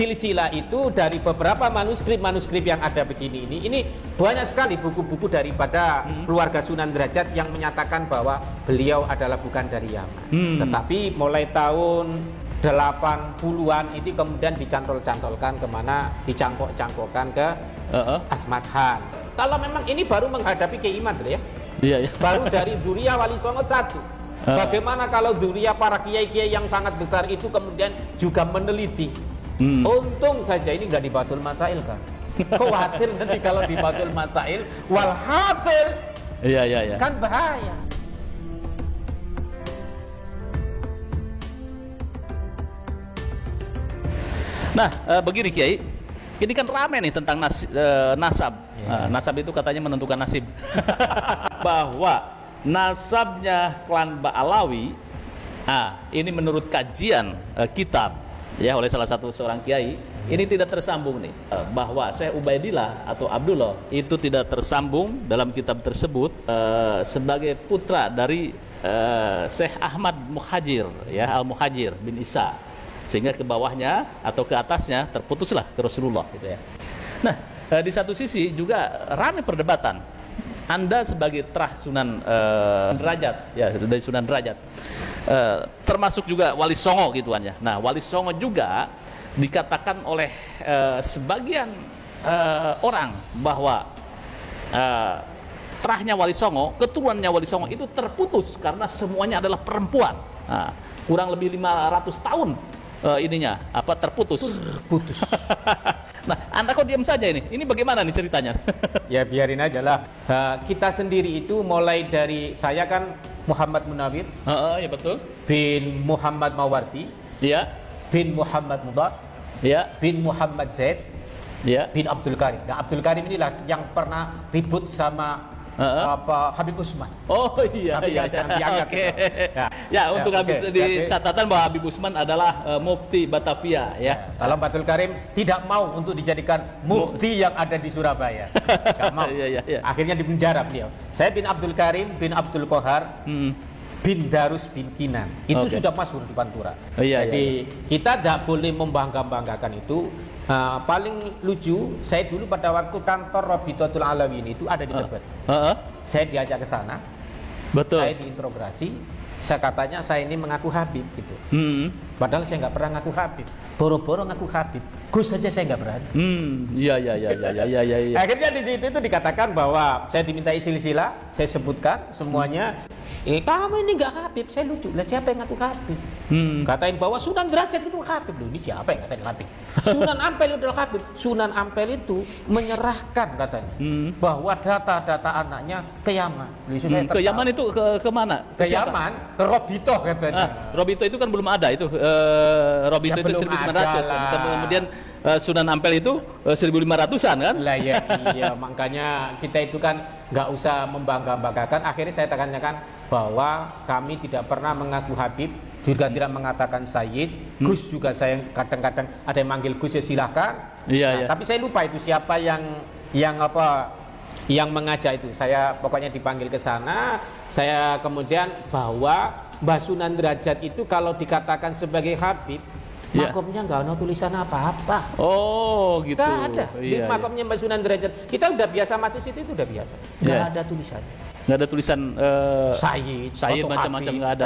silsilah itu dari beberapa manuskrip yang ada begini ini banyak sekali buku-buku daripada keluarga Sunan Derajat yang menyatakan bahwa beliau adalah bukan dari Yaman. Tetapi mulai tahun 80-an itu kemudian dicantol-cantolkan kemana, dicangkok-cangkokkan ke Asmat Khan. Kalau memang ini baru menghadapi Kiai Iman ya. Iya. Baru dari Dzuriyah Wali Songo 1. Bagaimana kalau Dzuriyah para kiai-kiai yang sangat besar itu kemudian juga meneliti? Untung saja ini nggak dibasul masail kan. Khawatir nanti kalau dibasul masail walhasil Iya. kan bahaya. Nah, begini Kiai, ini kan rame nih tentang nasab. Nasab itu katanya menentukan nasib. Bahwa nasabnya klan Ba'alawi, ini menurut kajian kitab ya oleh salah satu seorang kiai, ini tidak tersambung nih, bahwa Syekh Ubaidillah atau Abdullah itu tidak tersambung dalam kitab tersebut sebagai putra dari Syekh Ahmad Muhajir ya, Al-Muhajir bin Isa, sehingga ke bawahnya atau ke atasnya terputuslah ke Rasulullah gitu ya. Nah, di satu sisi juga ramai perdebatan. Anda sebagai terah Sunan Derajat ya, dari Sunan Derajat, termasuk juga Wali Songo gitu kan ya. Nah, Wali Songo juga dikatakan oleh sebagian orang bahwa terahnya Wali Songo, keturunannya Wali Songo itu terputus karena semuanya adalah perempuan. Kurang lebih 500 tahun terputus. Nah, Anda kok diam saja ini? Ini bagaimana nih ceritanya? Ya biarin aja lah. Kita sendiri itu mulai dari, saya kan Muhammad Munawir, ya betul. Bin Muhammad Mawardi, ya. Bin Muhammad Mudad, ya. Bin Muhammad Zaid, ya. Bin Abdul Karim. Nah, Abdul Karim inilah yang pernah ribut sama Habib Usman. Oh iya. Oke. Ya, untuk habis di catatan bahwa Habib Usman adalah mufti Batavia ya. Kalau Abdul Karim tidak mau untuk dijadikan mufti yang ada di Surabaya. Enggak mau. Iya. Akhirnya di penjara beliau. Saya bin Abdul Karim bin Abdul Kohar. Bin Darus bin Kinan. Itu sudah masyhur di Pantura. Jadi kita tidak boleh membangga-banggakan itu. Paling lucu, saya dulu pada waktu kantor Rabitatul Alawiyyin itu ada di Tebet. Saya diajak ke sana. Betul. Saya diinterogasi. Saya katanya saya ini mengaku Habib gitu. Padahal saya nggak pernah ngaku Habib. Boro-boro ngaku Habib. Gus saja saya nggak berani. Iya. Akhirnya di situ itu dikatakan bahwa saya dimintai silsilah, saya sebutkan semuanya. Kamu ini nggak Habib, saya lucu. Lah siapa yang ngaku Habib? Katain bahwa Sunan Derajat itu Habib. Loh, ini siapa yang ngatain Habib? Sunan Ampel itu adalah Habib. Sunan Ampel itu menyerahkan katanya bahwa data-data anaknya ke Yaman. Ke Yaman itu ke mana? Ke Yaman, ke Robito katanya. Robito itu kan belum ada itu. Robito itu 1500. Kemudian Sunan Ampel itu 1500-an kan? Lah ya, iya, makanya kita itu kan nggak usah membangga-banggakan. Akhirnya saya tanyakan bahwa kami tidak pernah mengaku Habib, juga tidak mengatakan Sayyid. Gus juga saya kadang-kadang ada yang manggil Gus, ya silakan. Iya. Tapi saya lupa itu siapa yang mengajak itu. Saya pokoknya dipanggil ke sana. Saya kemudian bahwa Mbah Sunan Derajat itu kalau dikatakan sebagai Habib, makomnya nggak ada tulisan apa-apa. Oh gitu. Nggak ada. Di makomnya Mbak Sunan Derajat. Kita udah biasa masuk situ, itu udah biasa. Nggak ada tulisan. Nggak ada tulisan Sayyid macam-macam nggak ada.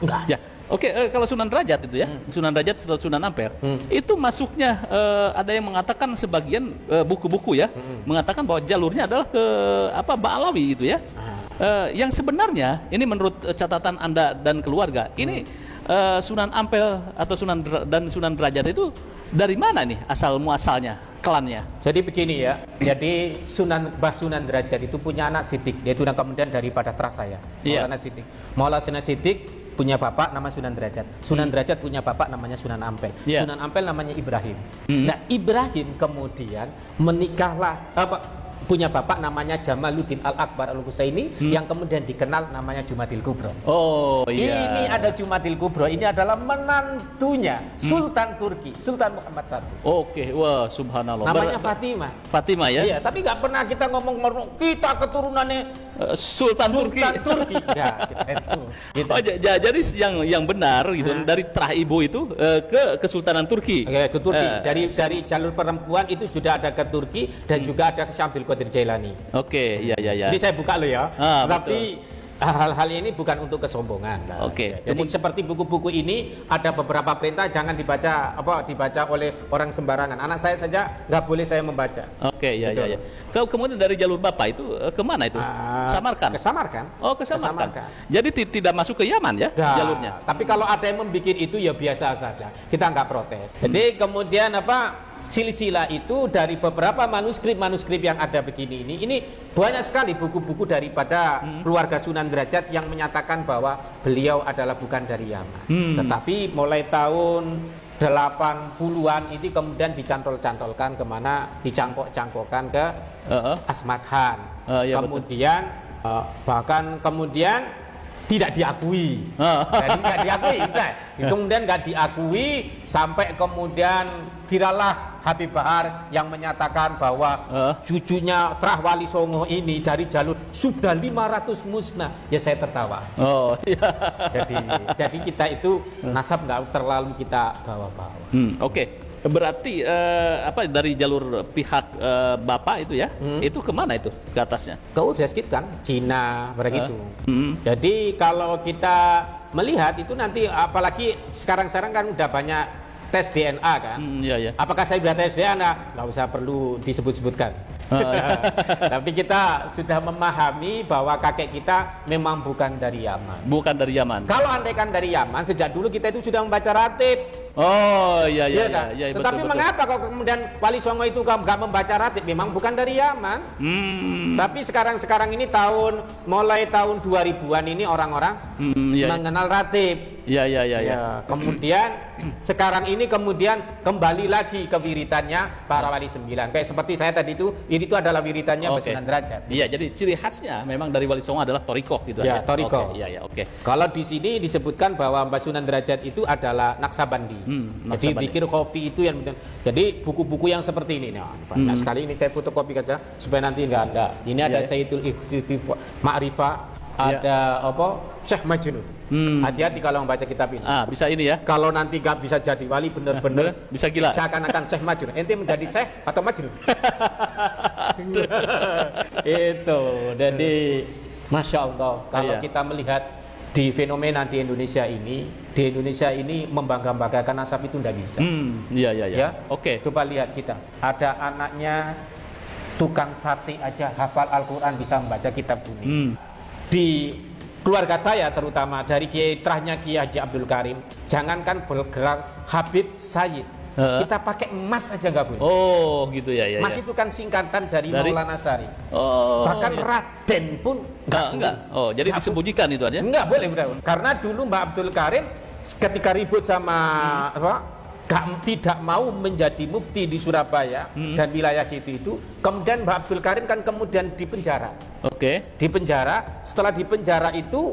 Nggak ada. Ya. Oke, kalau Sunan Derajat itu ya, Sunan Derajat setelah Sunan Ampel, itu masuknya ada yang mengatakan sebagian buku-buku ya, mengatakan bahwa jalurnya adalah ke Ba'alawi itu ya. Yang sebenarnya ini menurut catatan Anda dan keluarga, ini Sunan Ampel atau Sunan Derajat itu dari mana nih asal muasalnya, klannya? Jadi begini ya. Jadi Mbah Sunan Derajat itu punya anak Sidik. Dia itu kemudian daripada terah saya. Maulana Sidik. Maulana Sidik punya bapak nama Sunan Derajat. Sunan Derajat punya bapak namanya Sunan Ampel. Sunan Ampel namanya Ibrahim. Nah, Ibrahim kemudian menikahlah punya bapak namanya Jamaluddin Al-Akbar Al-Husaini yang kemudian dikenal namanya Jumatil Kubro. Oh iya. Ini ada Jumatil Kubro, ini adalah menantunya Sultan Turki, Sultan Muhammad I. Oke, wah subhanallah. Namanya Fatimah. Fatimah ya? Iya, tapi nggak pernah kita ngomong kita keturunannya Sultan Turki. Sultan Turki. Ya, kita itu. Gitu. Oh, jadi yang benar gitu dari Trah Ibo itu ke Kesultanan Turki. Oke, ke Turki. Dari jalur perempuan itu sudah ada ke Turki dan juga ada ke Syekh Abdul Qadir Jailani. Oke, ya. Jadi saya buka lo ya. Tapi hal-hal ini bukan untuk kesombongan. Oke. Jadi seperti buku-buku ini ada beberapa perintah jangan dibaca oleh orang sembarangan. Anak saya saja nggak boleh saya membaca. Oke, ya. Kemudian dari jalur Bapak itu kemana itu? Samarkand. Ke Samarkand. Oh, ke Samarkand. Jadi tidak masuk ke Yaman ya jalurnya. Tapi kalau ada yang membuat itu ya biasa saja. Kita nggak protes. Jadi kemudian silsilah itu dari beberapa manuskrip yang ada begini ini banyak sekali buku-buku daripada keluarga Sunan Derajat yang menyatakan bahwa beliau adalah bukan dari Yaman. Tetapi mulai tahun 80-an ini kemudian dicantol-cantolkan kemana, dicangkok-cangkokkan ke Asmat Khan. Kemudian bahkan kemudian tidak diakui. Jadi nggak diakui. Kemudian nggak diakui sampai kemudian virallah Habib Bahar yang menyatakan bahwa cucunya Trah Wali Songo ini dari jalur sudah 500 musnah. Ya saya tertawa. Oh iya. Jadi kita itu nasab nggak terlalu kita bawa-bawa. Oke. Berarti dari jalur pihak Bapak itu ya, itu kemana itu ke atasnya? Ke Udeskit kan, Cina, begitu. Jadi kalau kita melihat itu nanti apalagi sekarang kan udah banyak tes DNA kan. Iya. Apakah saya sudah tes DNA? Nggak usah perlu disebut-sebutkan. Tapi kita sudah memahami bahwa kakek kita memang bukan dari Yaman. Bukan dari Yaman. Kalau andaikan dari Yaman, sejak dulu kita itu sudah membaca ratib. Oh iya. Tetapi betul. mengapa kok kemudian Wali Songo itu nggak membaca ratib? Memang bukan dari Yaman. Tapi sekarang ini mulai tahun 2000-an ini orang-orang mengenal ratib. Iya. Kemudian sekarang ini kemudian kembali lagi ke wiritannya para wali 9. Kayak seperti saya tadi ini adalah wiritannya Sunan Derajat. Iya, jadi ciri khasnya memang dari Wali Songo adalah torikoh gitu ya. Torikoh. Oke. Kalau di sini disebutkan bahwa Mbah Sunan Derajat itu adalah Naksabandi. Jadi zikir khofi itu yang jadi buku-buku yang seperti ini. Nah, sekali ini saya fotokopi saja supaya nanti enggak ada. Ini ada Sayyidul Ikhtifah Ma'rifah, ada Syekh Majnun. Hati-hati kalau membaca kitab ini. Bisa ini ya. Kalau nanti nggak bisa jadi wali benar-benar bisa gila. Seakan-akan Syekh Majnun. Ente menjadi Syekh atau Majnun? Itu. Jadi Masya Allah kalau kita melihat di fenomena di Indonesia ini membangga-banggakan nasab itu tidak bisa. Iya. Oke. Coba lihat kita. Ada anaknya tukang sate aja hafal Al-Quran bisa membaca kitab kuning. Di keluarga saya terutama dari Trahnya Kiai Haji Abdul Karim, jangankan bergerak Habib Sayyid, kita pakai emas aja nggak boleh. Oh gitu ya. Mas itu kan singkatan dari Maulana Sari. Bahkan Raden pun enggak. Oh jadi disembunyikan itu aja? Enggak boleh. Karena dulu Mbak Abdul Karim ketika ribut sama tidak mau menjadi mufti di Surabaya dan wilayah itu, kemudian Mbak Abdul Karim kan kemudian dipenjara. Oke. Dipenjara, setelah dipenjara itu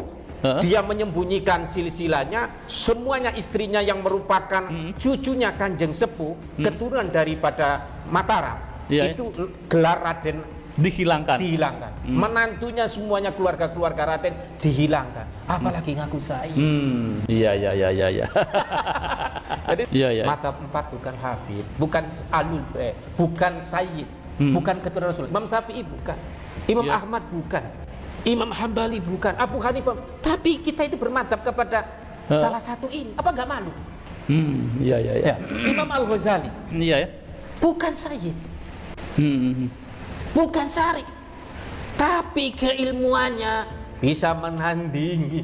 dia menyembunyikan silsilahnya, semuanya istrinya yang merupakan cucunya Kanjeng Sepuh, keturunan daripada Mataram, itu gelar Raden dihilangkan. Menantunya semuanya keluarga Raden dihilangkan. Apalagi ngaku Sayyid. Iya. Jadi mata 4 bukan Habib, bukan bukan Sayyid, bukan keturunan Rasul. Imam Syafi'i bukan, Imam Ahmad bukan, Imam Hambali bukan, Abu Hanifah. Tapi kita itu bermadhab kepada salah satu ini. Apa nggak malu? Iya. Imam Al-Ghazali. Iya. Bukan Sayyid. Bukan Syarif. Tapi keilmuannya bisa menandingi.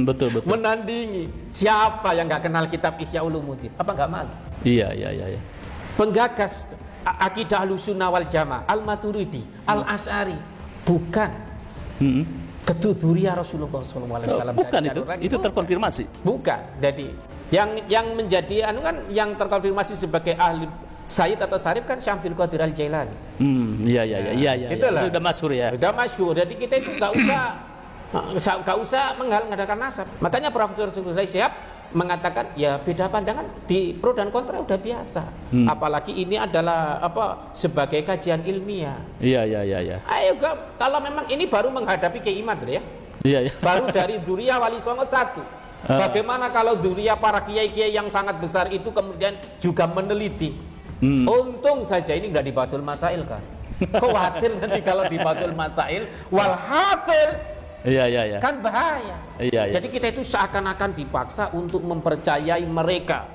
Betul. Menandingi. Siapa yang nggak kenal kitab Ihya Ulumuddin? Apa nggak malu? Iya. Penggagas akidah Ahlussunnah wal Jamaah, Al-Maturidi, Al-Asy'ari, bukan. Keturunan Rasulullah SAW. Bukan itu terkonfirmasi. Bukan. Jadi yang menjadi kan yang terkonfirmasi sebagai ahli Sayyid atau Syarif kan Syekh Abdul Qadir Al-Jailani. Iya. Gitu lah. Itu udah masyhur ya. Udah masyhur. Jadi kita itu nggak usah mengadakan nasab. Makanya Profesor Zulkifli Syihab mengatakan ya beda pandangan di pro dan kontra udah biasa. Apalagi ini adalah sebagai kajian ilmiah. Iya. Ayo kalau memang ini baru menghadapi Kiai Imad ya. Iya. Baru dari Dzurriyyah Wali Songo 1. Bagaimana kalau dzurriyyah para kiai-kiai yang sangat besar itu kemudian juga meneliti? Untung saja ini nggak dibasul masail kan. Khawatir nanti kalau dibasul masail walhasil Iya. kan bahaya. Iya. Jadi kita itu seakan-akan dipaksa untuk mempercayai mereka